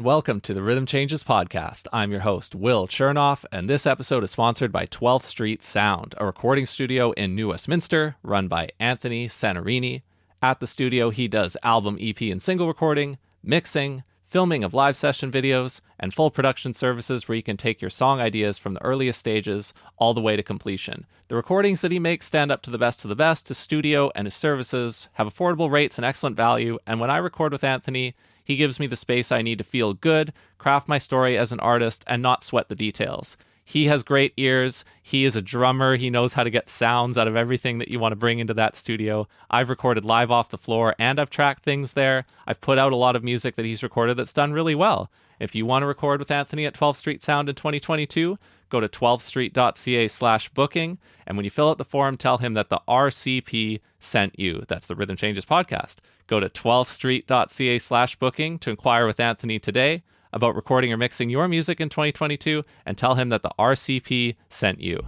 Welcome to the Rhythm Changes podcast. I'm your host, Will Chernoff, and this episode is sponsored by 12th Street Sound, a recording studio in New Westminster run by Anthony Santorini. At the studio, he does album, EP, and single recording, mixing, filming of live session videos, and full production services where you can take your song ideas from the earliest stages all the way to completion. The recordings that he makes stand up to the best of the best. His studio and his services have affordable rates and excellent value, and when I record with Anthony, he gives me the space I need to feel good, craft my story as an artist, and not sweat the details. He has great ears. He is a drummer. He knows how to get sounds out of everything that you want to bring into that studio. I've recorded live off the floor, and I've tracked things there. I've put out a lot of music that he's recorded that's done really well. If you want to record with Anthony at 12th Street Sound in 2022, go to 12thstreet.ca/booking, and when you fill out the form, tell him that the RCP sent you. That's the Rhythm Changes podcast. Go to 12thstreet.ca/booking to inquire with Anthony today about recording or mixing your music in 2022, and tell him that the RCP sent you.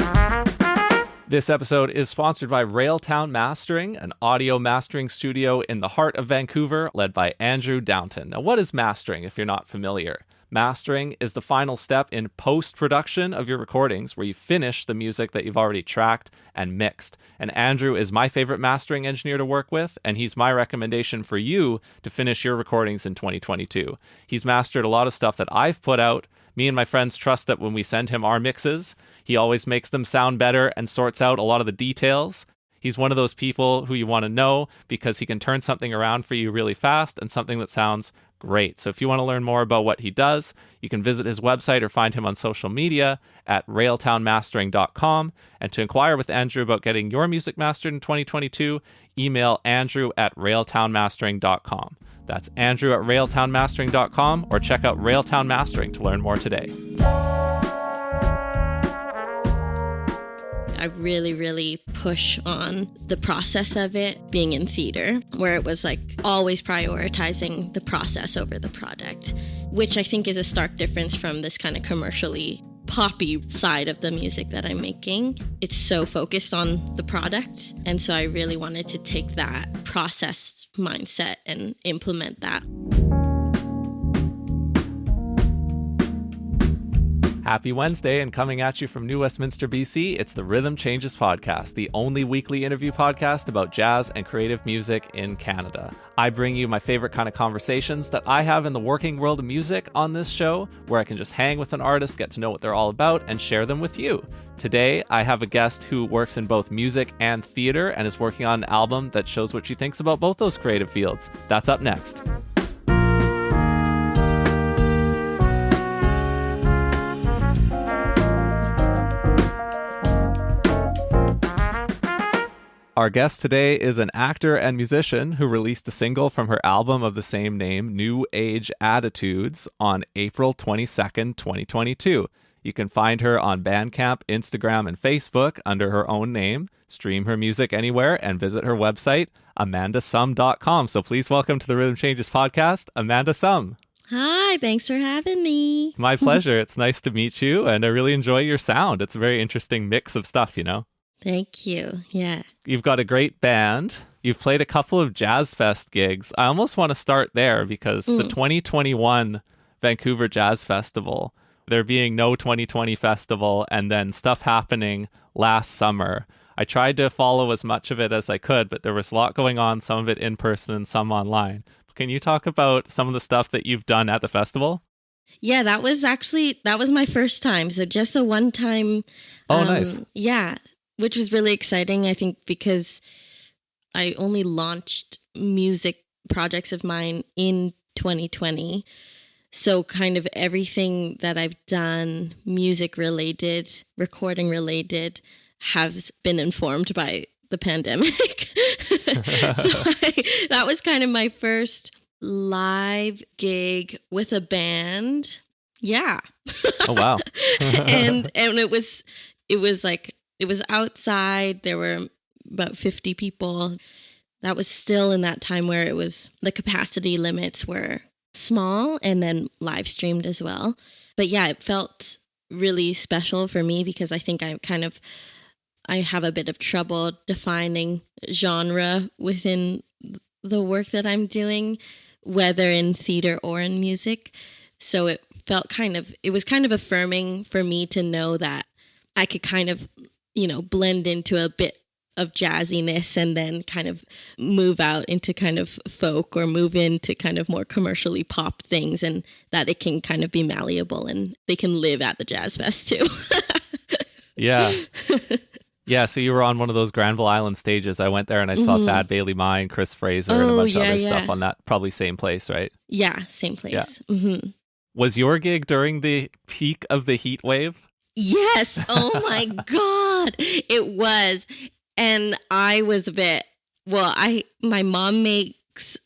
This episode is sponsored by Railtown Mastering, an audio mastering studio in the heart of Vancouver, led by Andrew Downton. Now, what is mastering if you're not familiar? Mastering is the final step in post-production of your recordings, where you finish the music that you've already tracked and mixed. And Andrew is my favorite mastering engineer to work with, and he's my recommendation for you to finish your recordings in 2022. He's mastered a lot of stuff that I've put out. Me and my friends trust that when we send him our mixes, he always makes them sound better and sorts out a lot of the details. He's one of those people who you want to know because he can turn something around for you really fast and something that sounds great. So if you want to learn more about what he does, you can visit his website or find him on social media at railtownmastering.com. And to inquire with Andrew about getting your music mastered in 2022, email andrew@railtownmastering.com. That's Andrew at railtownmastering.com, or check out Railtown Mastering to learn more today. I really push on the process of it being in theater, where it was like always prioritizing the process over the product, which I think is a stark difference from this kind of commercially poppy side of the music that I'm making. It's so focused on the product, and so I really wanted to take that process mindset and implement that. Happy Wednesday, and coming at you from New Westminster, BC, it's the Rhythm Changes podcast, the only weekly interview podcast about jazz and creative music in Canada. I bring you my favorite kind of conversations that I have in the working world of music on this show, where I can just hang with an artist, get to know what they're all about, and share them with you. Today, I have a guest who works in both music and theater and is working on an album that shows what she thinks about both those creative fields. That's up next. Our guest today is an actor and musician who released a single from her album of the same name, New Age Attitudes, on April 22nd, 2022. You can find her on Bandcamp, Instagram, and Facebook under her own name, stream her music anywhere, and visit her website, amandasum.com. So please welcome to the Rhythm Changes podcast, Amanda Sum. Hi, thanks for having me. My pleasure. It's nice to meet you, and I really enjoy your sound. It's a very interesting mix of stuff, you know? Thank you. Yeah. You've got a great band. You've played a couple of Jazz Fest gigs. I almost want to start there because the 2021 Vancouver Jazz Festival, there being no 2020 festival and then stuff happening last summer. I tried to follow as much of it as I could, but there was a lot going on, some of it in person and some online. Can you talk about some of the stuff that you've done at the festival? Yeah, that was my first time. So just a one-time. Oh, nice. Yeah. Which was really exciting, I think, because I only launched music projects of mine in 2020. So kind of everything that I've done, music related, recording related, has been informed by the pandemic. That was kind of my first live gig with a band. Yeah. Oh, wow. and it was like, it was outside. There were about 50 people. That was still in that time where it was the capacity limits were small and then live streamed as well. But yeah, it felt really special for me because I think I have a bit of trouble defining genre within the work that I'm doing, whether in theater or in music. So it was kind of affirming for me to know that I could kind of, blend into a bit of jazziness and then kind of move out into kind of folk or move into kind of more commercially pop things, and that it can kind of be malleable and they can live at the Jazz Fest too. Yeah. Yeah, so you were on one of those Granville Island stages. I went there and I saw Thad Bailey Mine, Chris Fraser, and a bunch of other stuff on that probably same place, right? Yeah, same place. Yeah. Was your gig during the peak of the heat wave? Yes. Oh my God. It was. And I was a bit, my mom makes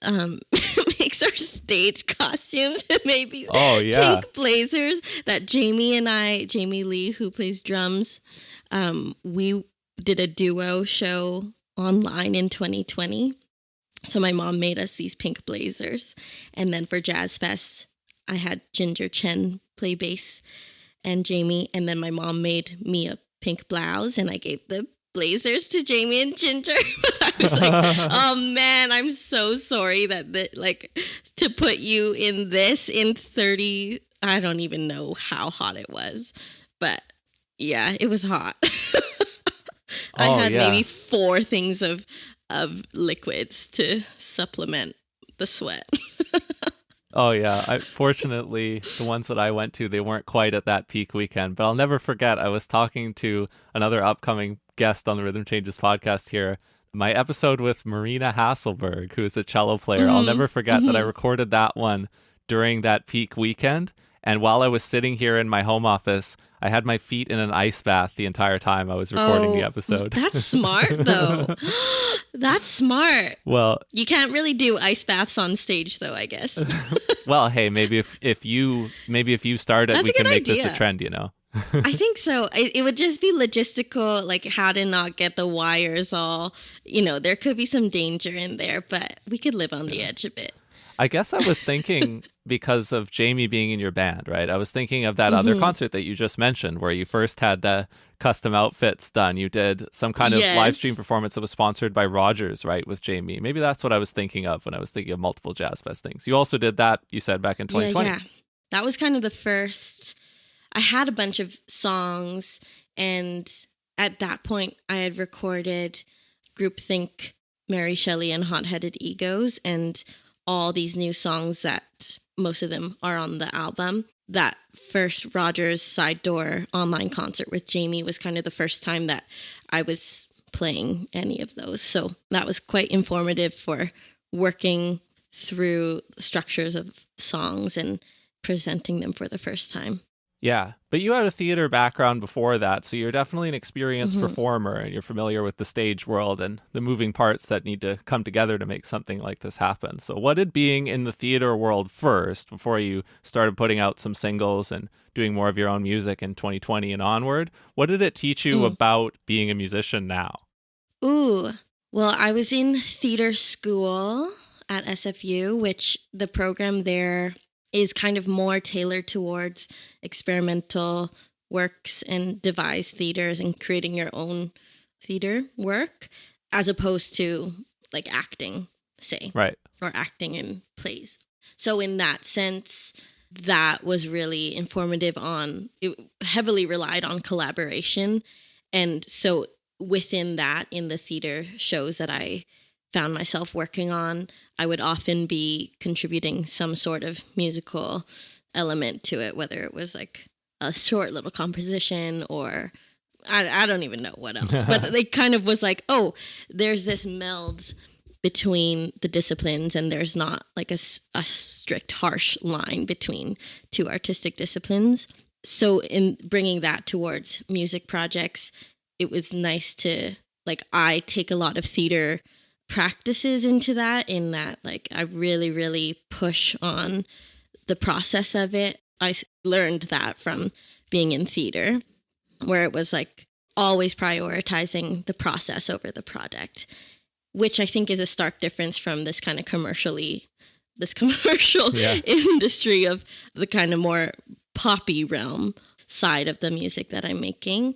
makes our stage costumes and made these pink blazers that Jamie Lee, who plays drums, we did a duo show online in 2020. So my mom made us these pink blazers. And then for Jazz Fest, I had Ginger Chen play bass and Jamie. And then my mom made me a pink blouse and I gave the blazers to Jamie and Ginger. I was like, oh man, I'm so sorry that to put you in this in 30, I don't even know how hot it was. But yeah, it was hot. I had maybe 4 things of liquids to supplement the sweat. Oh yeah, fortunately the ones that I went to, they weren't quite at that peak weekend, but I'll never forget, I was talking to another upcoming guest on the Rhythm Changes podcast here, my episode with Marina Hasselberg, who is a cello player. I'll never forget that I recorded that one during that peak weekend. And while I was sitting here in my home office, I had my feet in an ice bath the entire time I was recording the episode. That's smart, though. That's smart. Well, you can't really do ice baths on stage, though, I guess. Well, hey, maybe if you start it, we can make this a trend, I think so. It would just be logistical, like how to not get the wires all, there could be some danger in there, but we could live on the edge a bit. I guess I was thinking, because of Jamie being in your band, right? I was thinking of that other concert that you just mentioned where you first had the custom outfits done. You did some kind of live stream performance that was sponsored by Rogers, right, with Jamie. Maybe that's what I was thinking of when I was thinking of multiple Jazz Fest things. You also did that, you said, back in 2020. Yeah. That was kind of the first. I had a bunch of songs, and at that point I had recorded Groupthink, Mary Shelley, and Hot-Headed Egos, and all these new songs that most of them are on the album. That first Rogers Side Door online concert with Jamie was kind of the first time that I was playing any of those. So that was quite informative for working through structures of songs and presenting them for the first time. Yeah, but you had a theater background before that, so you're definitely an experienced performer, and you're familiar with the stage world and the moving parts that need to come together to make something like this happen. So what did being in the theater world first, before you started putting out some singles and doing more of your own music in 2020 and onward, what did it teach you about being a musician now? Well, I was in theater school at SFU, which the program there is kind of more tailored towards experimental works and devised theaters and creating your own theater work, as opposed to like acting, say, right, or acting in plays. So in that sense, that was really informative it heavily relied on collaboration. And so within that, in the theater shows that I found myself working on, I would often be contributing some sort of musical element to it, whether it was like a short little composition or I don't even know what else. But it kind of was like, oh, there's this meld between the disciplines, and there's not like a strict, harsh line between two artistic disciplines. So in bringing that towards music projects, it was nice to, like, I take a lot of theater practices into that, in that, like, I really, really push on the process of it. I learned that from being in theater, where it was like always prioritizing the process over the product, which I think is a stark difference from this kind of commercial industry of the kind of more poppy realm side of the music that I'm making.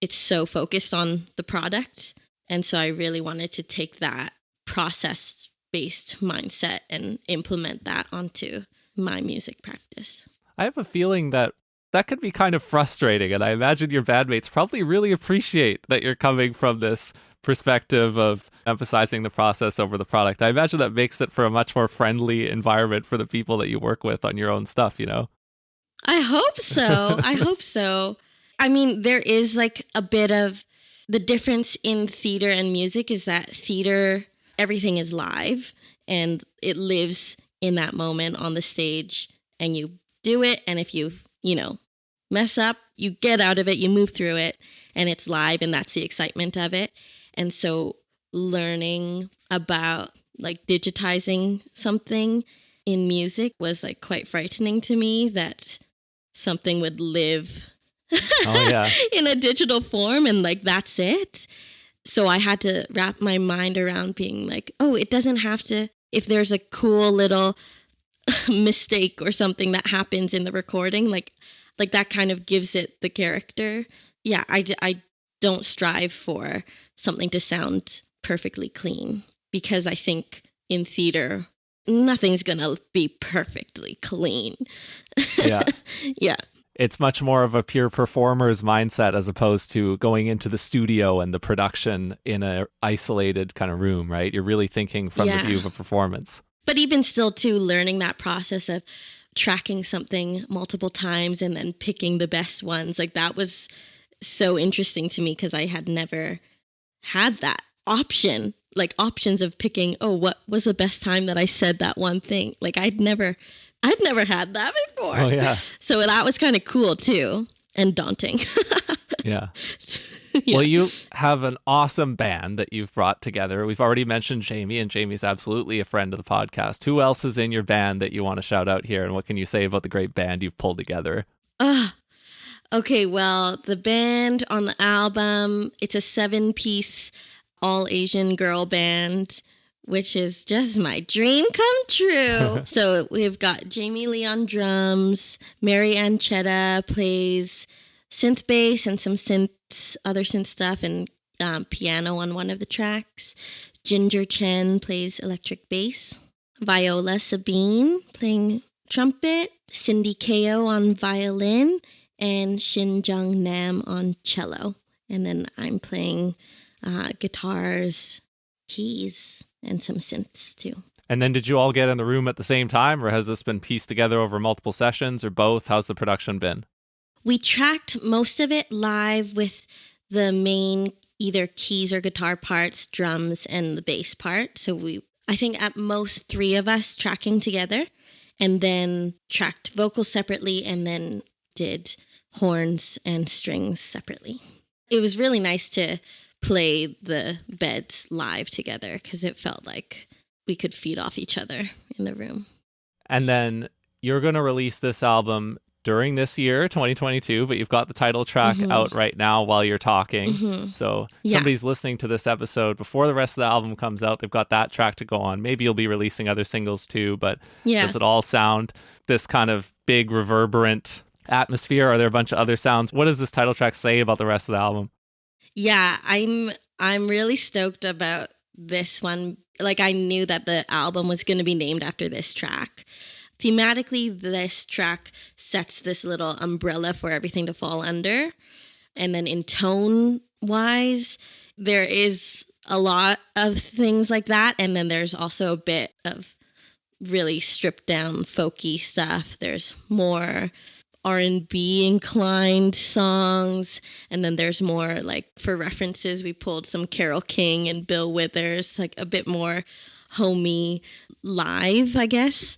It's so focused on the product. And so I really wanted to take that process-based mindset and implement that onto my music practice. I have a feeling that that could be kind of frustrating, and I imagine your bandmates probably really appreciate that you're coming from this perspective of emphasizing the process over the product. I imagine that makes it for a much more friendly environment for the people that you work with on your own stuff, you know? I hope so. I hope so. I mean, there is like a bit of the difference in theater and music is that theater, everything is live and it lives in that moment on the stage and you do it. And if you mess up, you get out of it, you move through it and it's live and that's the excitement of it. And so learning about like digitizing something in music was like quite frightening to me that something would live Oh, yeah. in a digital form and like that's it. So I had to wrap my mind around being like, oh, it doesn't have to, if there's a cool little mistake or something that happens in the recording, like that kind of gives it the character. Yeah, I don't strive for something to sound perfectly clean because I think in theater, nothing's going to be perfectly clean. Yeah. Yeah. It's much more of a pure performer's mindset as opposed to going into the studio and the production in a isolated kind of room, right? You're really thinking from the view of a performance. But even still, too, learning that process of tracking something multiple times and then picking the best ones, like that was so interesting to me because I had never had that option, like options of picking, oh, what was the best time that I said that one thing? Like I'd never had that before. Oh, yeah. So that was kind of cool, too, and daunting. Yeah. Yeah. Well, you have an awesome band that you've brought together. We've already mentioned Jamie, and Jamie's absolutely a friend of the podcast. Who else is in your band that you want to shout out here, and what can you say about the great band you've pulled together? Okay, well, the band on the album, it's a 7-piece all-Asian girl band, which is just my dream come true. So we've got Jamie Lee on drums, Mary Anchetta plays synth bass and some other synth stuff, and piano on one of the tracks. Ginger Chen plays electric bass. Viola Sabine playing trumpet. Cindy Ko on violin. And Shin Jung Nam on cello. And then I'm playing guitars, keys, and some synths too. And then did you all get in the room at the same time, or has this been pieced together over multiple sessions, or both? How's the production been? We tracked most of it live with the main either keys or guitar parts, drums, and the bass part. So I think at most 3 of us tracking together, and then tracked vocals separately, and then did horns and strings separately. It was really nice to play the beds live together because it felt like we could feed off each other in the room. And then you're going to release this album during this year, 2022, but you've got the title track out right now while you're talking. So somebody's listening to this episode before the rest of the album comes out, they've got that track to go on. Maybe you'll be releasing other singles too, but does it all sound this kind of big reverberant atmosphere? Are there a bunch of other sounds? What does this title track say about the rest of the album? Yeah, I'm really stoked about this one. Like I knew that the album was going to be named after this track. Thematically, this track sets this little umbrella for everything to fall under. And then in tone-wise, there is a lot of things like that. And then there's also a bit of really stripped-down folky stuff. There's more R&B inclined songs. And then there's more, like, for references, we pulled some Carole King and Bill Withers, like a bit more homey live, I guess.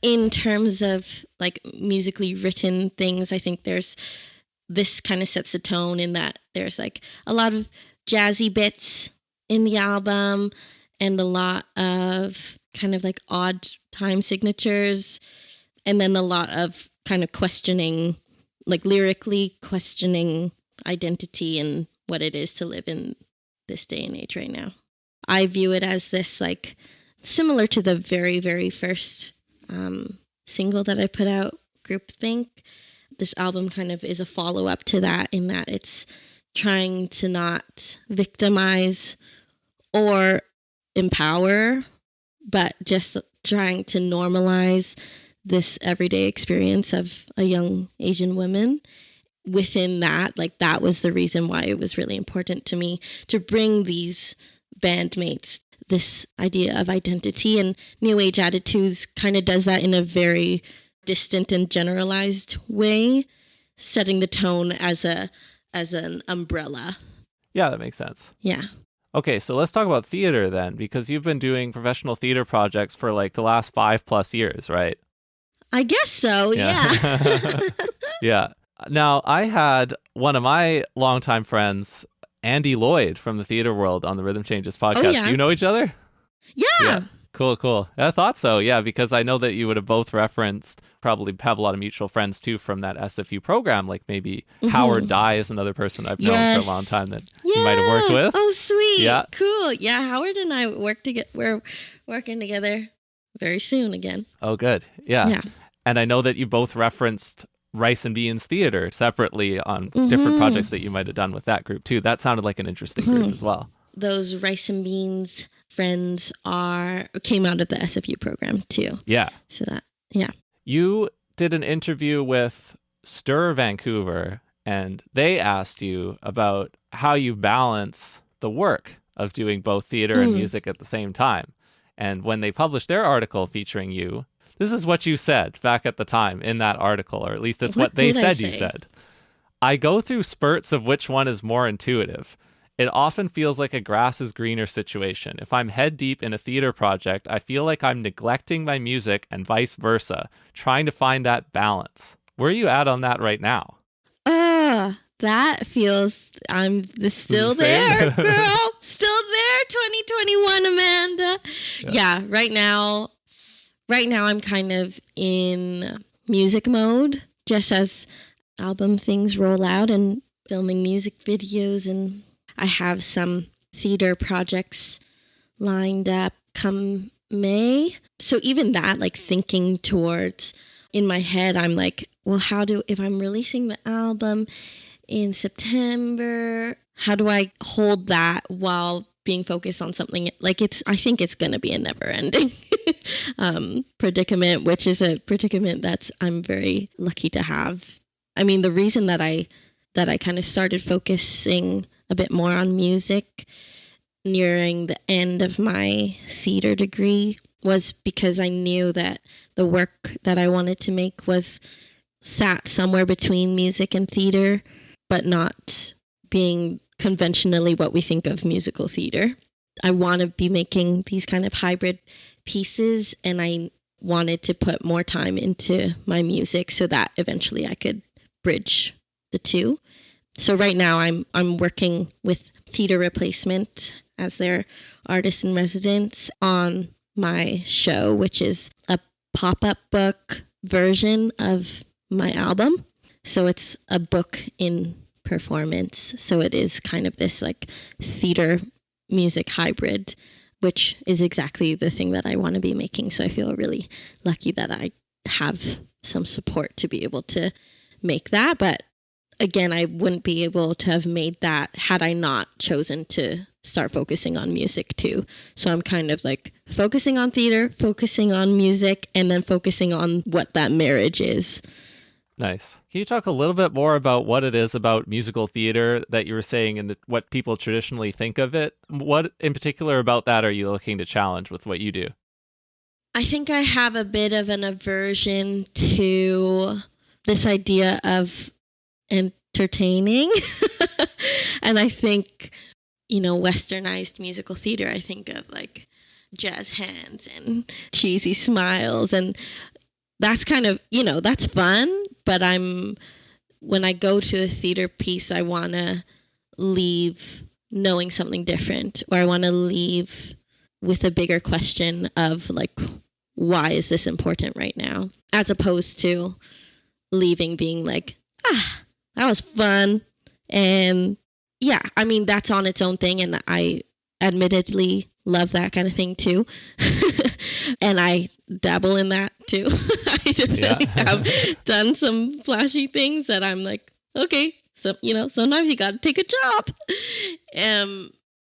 In terms of like musically written things, I think this kind of sets the tone in that there's like a lot of jazzy bits in the album and a lot of kind of like odd time signatures, and then a lot of kind of questioning, like lyrically questioning identity and what it is to live in this day and age right now. I view it as this like similar to the very, very first single that I put out, Groupthink. This album kind of is a follow-up to that in that it's trying to not victimize or empower, but just trying to normalize this everyday experience of a young Asian woman. Within that, like that was the reason why it was really important to me to bring these bandmates this idea of identity. And New Age Attitudes kind of does that in a very distant and generalized way, setting the tone as an umbrella. Yeah, that makes sense. Yeah. Okay, so let's talk about theater then, because you've been doing professional theater projects for like the last 5+ years, right? I guess so, yeah. Yeah. Now, I had one of my longtime friends, Andy Lloyd from the theater world on the Rhythm Changes podcast. Oh, yeah. Do you know each other? Yeah. Cool. I thought so. Yeah, because I know that you would have both referenced, probably have a lot of mutual friends too from that SFU program. Like maybe Howard Dye is another person I've known for a long time that you might have worked with. Oh, sweet. Yeah. Cool. Yeah, Howard and I we're working together very soon again. Oh, good. Yeah. And I know that you both referenced Rice and Beans Theater separately on different projects that you might have done with that group too. That sounded like an interesting group as well. Those Rice and Beans friends came out of the SFU program too. Yeah. So that, yeah. You did an interview with Stir Vancouver, and they asked you about how you balance the work of doing both theater and music at the same time. And when they published their article featuring you, this is what you said back at the time in that article, or at least it's what they said you said. I go through spurts of which one is more intuitive. It often feels like a grass is greener situation. If I'm head deep in a theater project, I feel like I'm neglecting my music and vice versa, trying to find that balance. Where are you at on that right now? That feels, I'm still there, girl. Still there, 2021, Amanda. Yeah, right now I'm kind of in music mode, just as album things roll out and filming music videos, and I have some theater projects lined up come May. So even that, like thinking towards, in my head, I'm like, well, if I'm releasing the album in September, how do I hold that while being focused on something? Like I think it's going to be a never ending predicament, which is a predicament that I'm very lucky to have. I mean, the reason that I kind of started focusing a bit more on music nearing the end of my theater degree was because I knew that the work that I wanted to make was sat somewhere between music and theater, but not being conventionally what we think of musical theater. I want to be making these kind of hybrid pieces, and I wanted to put more time into my music so that eventually I could bridge the two. So right now I'm working with Theater Replacement as their artist in residence on my show, which is a pop-up book version of my album. So it's a book in performance. So it is kind of this like theater music hybrid, which is exactly the thing that I want to be making. So I feel really lucky that I have some support to be able to make that. But again, I wouldn't be able to have made that had I not chosen to start focusing on music too. So I'm kind of like focusing on theater, focusing on music, and then focusing on what that marriage is. Nice. Can you talk a little bit more about what it is about musical theater that you were saying and what people traditionally think of it? What in particular about that are you looking to challenge with what you do? I think I have a bit of an aversion to this idea of entertaining. And I think, westernized musical theater, I think of like jazz hands and cheesy smiles, and that's kind of, that's fun, but when I go to a theater piece, I want to leave knowing something different, or I want to leave with a bigger question of like, why is this important right now? As opposed to leaving being like, that was fun. And yeah, I mean, that's on its own thing. And I admittedly love that kind of thing too. And I dabble in that too. I definitely have done some flashy things that I'm like, okay, so, sometimes you got to take a job.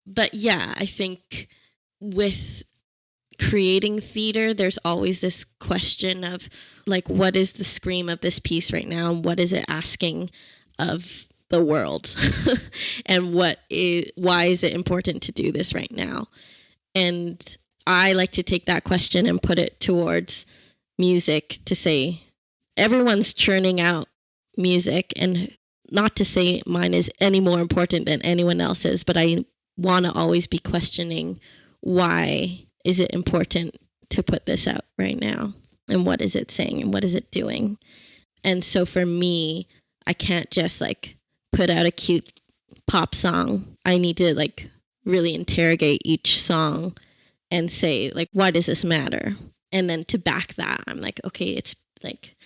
But yeah, I think with creating theater, there's always this question of like, what is the scream of this piece right now? And what is it asking of the world? And why is it important to do this right now? And I like to take that question and put it towards music to say, everyone's churning out music, and not to say mine is any more important than anyone else's, but I want to always be questioning, why is it important to put this out right now? And what is it saying? And what is it doing? And so for me, I can't just like put out a cute pop song. I need to like really interrogate each song and say, like, why does this matter? And then to back that, I'm like, okay, it's like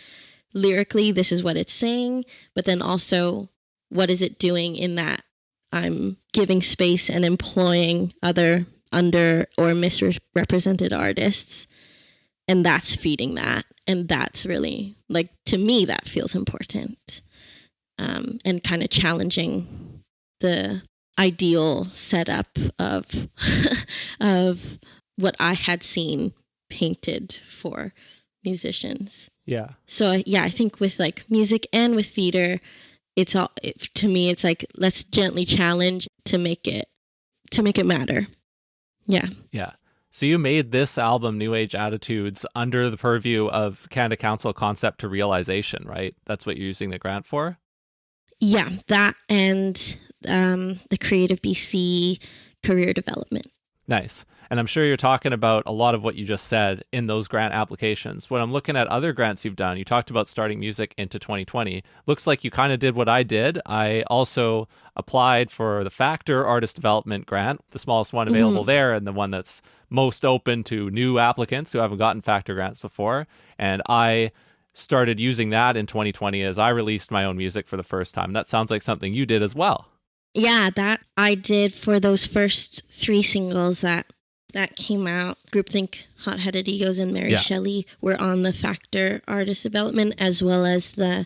lyrically, this is what it's saying, but then also, what is it doing in that I'm giving space and employing other under or misrepresented artists, and that's feeding that. And that's really, like, to me, that feels important, and kind of challenging the ideal setup of of what I had seen painted for musicians. Yeah. So yeah, I think with like music and with theater, to me, it's like, let's gently challenge to make it matter. Yeah. Yeah. So you made this album, New Age Attitudes, under the purview of Canada Council Concept to Realization, right? That's what you're using the grant for? Yeah, that and the Creative BC career development. Nice. And I'm sure you're talking about a lot of what you just said in those grant applications. When I'm looking at other grants you've done, you talked about starting music into 2020. Looks like you kind of did what I did. I also applied for the Factor Artist Development Grant, the smallest one available there, and the one that's most open to new applicants who haven't gotten Factor grants before. And I started using that in 2020 as I released my own music for the first time. That sounds like something you did as well. Yeah, that I did for those first 3 singles that came out. Groupthink, Hot Headed Egos, and Mary Shelley were on the Factor Artist Development, as well as the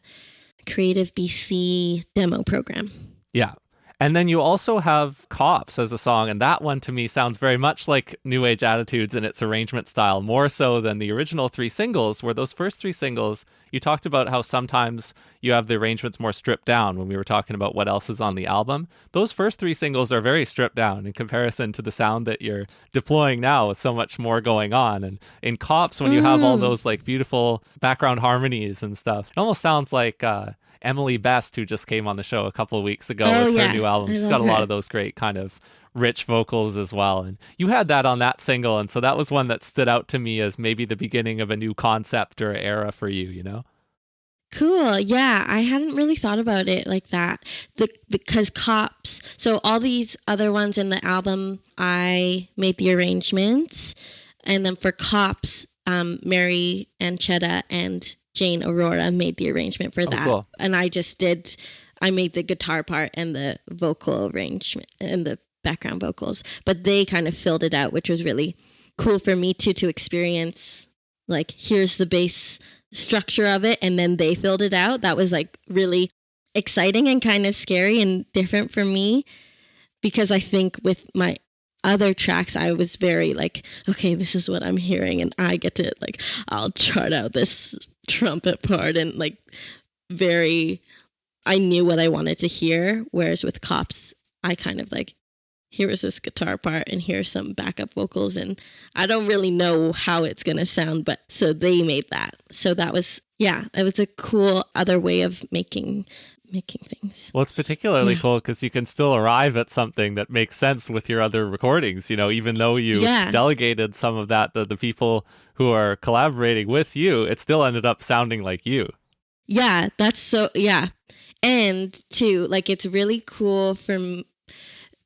Creative BC demo program. Yeah. And then you also have Cops as a song, and that one to me sounds very much like New Age Attitudes in its arrangement style, more so than the original 3 singles, where those first 3 singles, you talked about how sometimes you have the arrangements more stripped down when we were talking about what else is on the album. Those first 3 singles are very stripped down in comparison to the sound that you're deploying now with so much more going on. And in Cops, when you have all those like beautiful background harmonies and stuff, it almost sounds like Emily Best, who just came on the show a couple of weeks ago with her new album. She's got a lot of those great kind of rich vocals as well. And you had that on that single. And so that was one that stood out to me as maybe the beginning of a new concept or era for you, you know? Cool. Yeah, I hadn't really thought about it like that. Because Cops, so all these other ones in the album, I made the arrangements. And then for Cops, Mary Anchetta and Jane Aurora made the arrangement for that. Cool. And I made the guitar part and the vocal arrangement and the background vocals, but they kind of filled it out, which was really cool for me to experience. Like, here's the bass structure of it, and then they filled it out. That was like really exciting and kind of scary and different for me, because I think with my other tracks, I was very like, okay, this is what I'm hearing, and I get to like, I'll chart out this trumpet part, and like I knew what I wanted to hear. Whereas with Cops, I kind of like, here is this guitar part and here's some backup vocals, and I don't really know how it's going to sound, but so they made that. So that was, it was a cool other way of making things. Well, it's particularly cool because you can still arrive at something that makes sense with your other recordings, you know, even though you delegated some of that to the people who are collaborating with you, it still ended up sounding like you. Yeah, that's so, and too, like, it's really cool from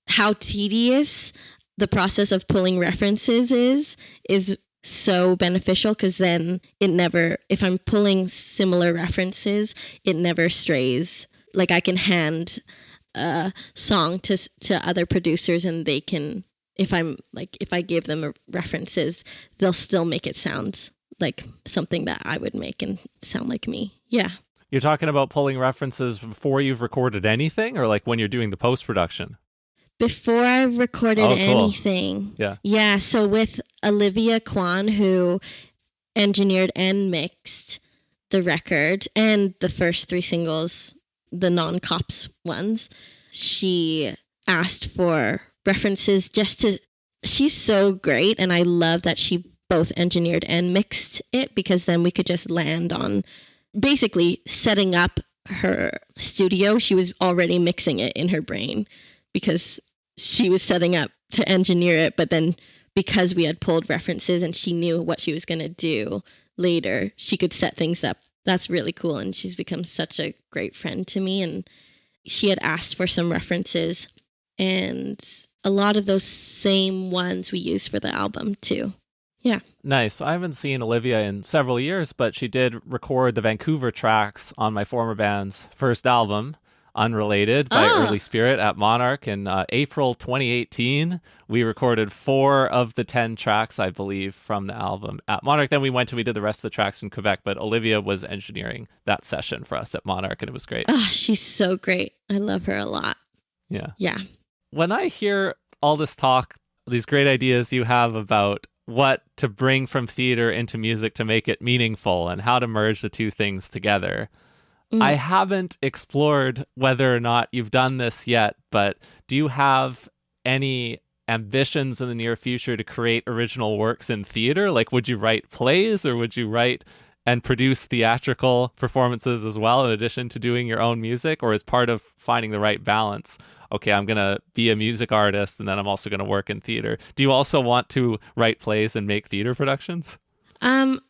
how tedious the process of pulling references is so beneficial, because then if I'm pulling similar references, it never strays. Like, I can hand a song to other producers, and they can, if I give them references, they'll still make it sound like something that I would make and sound like me. Yeah. You're talking about pulling references before you've recorded anything, or like when you're doing the post-production? Before I've recorded anything. Yeah. Yeah. So with Olivia Kwan, who engineered and mixed the record and the first 3 singles, the non-Cops ones, she asked for references she's so great, and I love that she both engineered and mixed it, because then we could just land on basically setting up her studio. She was already mixing it in her brain because she was setting up to engineer it, but then because we had pulled references and she knew what she was going to do later, she could set things up. That's really cool, and she's become such a great friend to me. And she had asked for some references, and a lot of those same ones we used for the album too. Yeah. Nice. I haven't seen Olivia in several years, but she did record the Vancouver tracks on my former band's first album, Unrelated, by Early Spirit at Monarch in April 2018. We recorded 4 of the 10 tracks, I believe, from the album at Monarch. Then we did the rest of the tracks in Quebec, but Olivia was engineering that session for us at Monarch, and it was great. Oh, she's so great. I love her a lot. Yeah. Yeah. When I hear all this talk, these great ideas you have about what to bring from theater into music to make it meaningful and how to merge the two things together, I haven't explored whether or not you've done this yet, but do you have any ambitions in the near future to create original works in theater? Like, would you write plays, or would you write and produce theatrical performances as well, in addition to doing your own music? Or as part of finding the right balance, okay, I'm going to be a music artist and then I'm also going to work in theater. Do you also want to write plays and make theater productions? I'm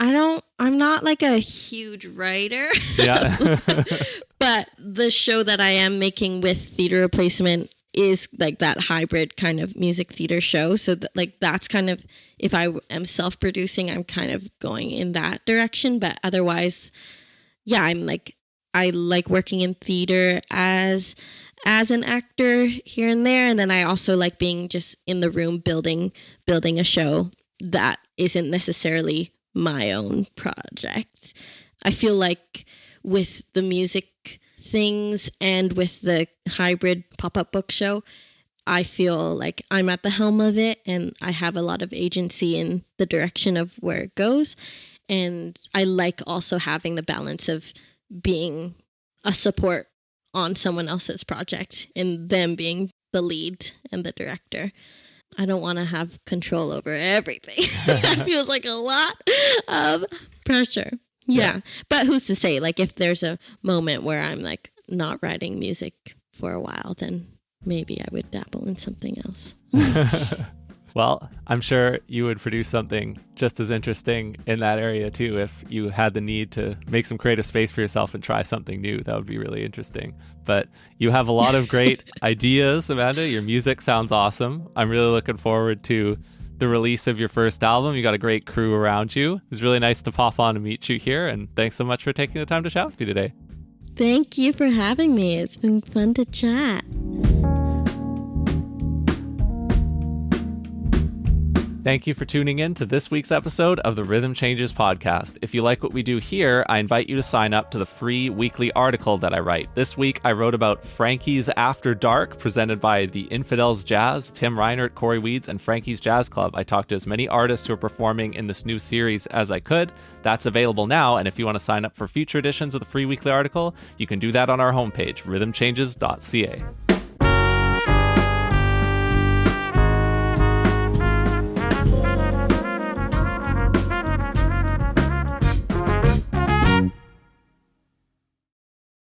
not like a huge writer. Yeah. But the show that I am making with theater replacement is like that hybrid kind of music theater show. So that's kind of, if I am self-producing, I'm kind of going in that direction. But otherwise, yeah, I like working in theater as an actor here and there. And then I also like being just in the room building a show that isn't necessarily my own project. I feel like with the music things and with the hybrid pop-up book show, I feel like I'm at the helm of it and I have a lot of agency in the direction of where it goes. And I like also having the balance of being a support on someone else's project and them being the lead and the director. I don't want to have control over everything. That feels like a lot of pressure. Yeah. But who's to say, like, if there's a moment where I'm like not writing music for a while, then maybe I would dabble in something else. Well, I'm sure you would produce something just as interesting in that area too if you had the need to make some creative space for yourself and try something new. That would be really interesting. But you have a lot of great ideas, Amanda. Your music sounds awesome. I'm really looking forward to the release of your first album. You got a great crew around you. It was really nice to pop on and meet you here, and thanks so much for taking the time to chat with me today. Thank you for having me. It's been fun to chat. Thank you for tuning in to this week's episode of the Rhythm Changes podcast. If you like what we do here, I invite you to sign up to the free weekly article that I write. This week, I wrote about Frankie's After Dark, presented by the Infidels Jazz, Tim Reinert, Corey Weeds, and Frankie's Jazz Club. I talked to as many artists who are performing in this new series as I could. That's available now, and if you want to sign up for future editions of the free weekly article, you can do that on our homepage, rhythmchanges.ca.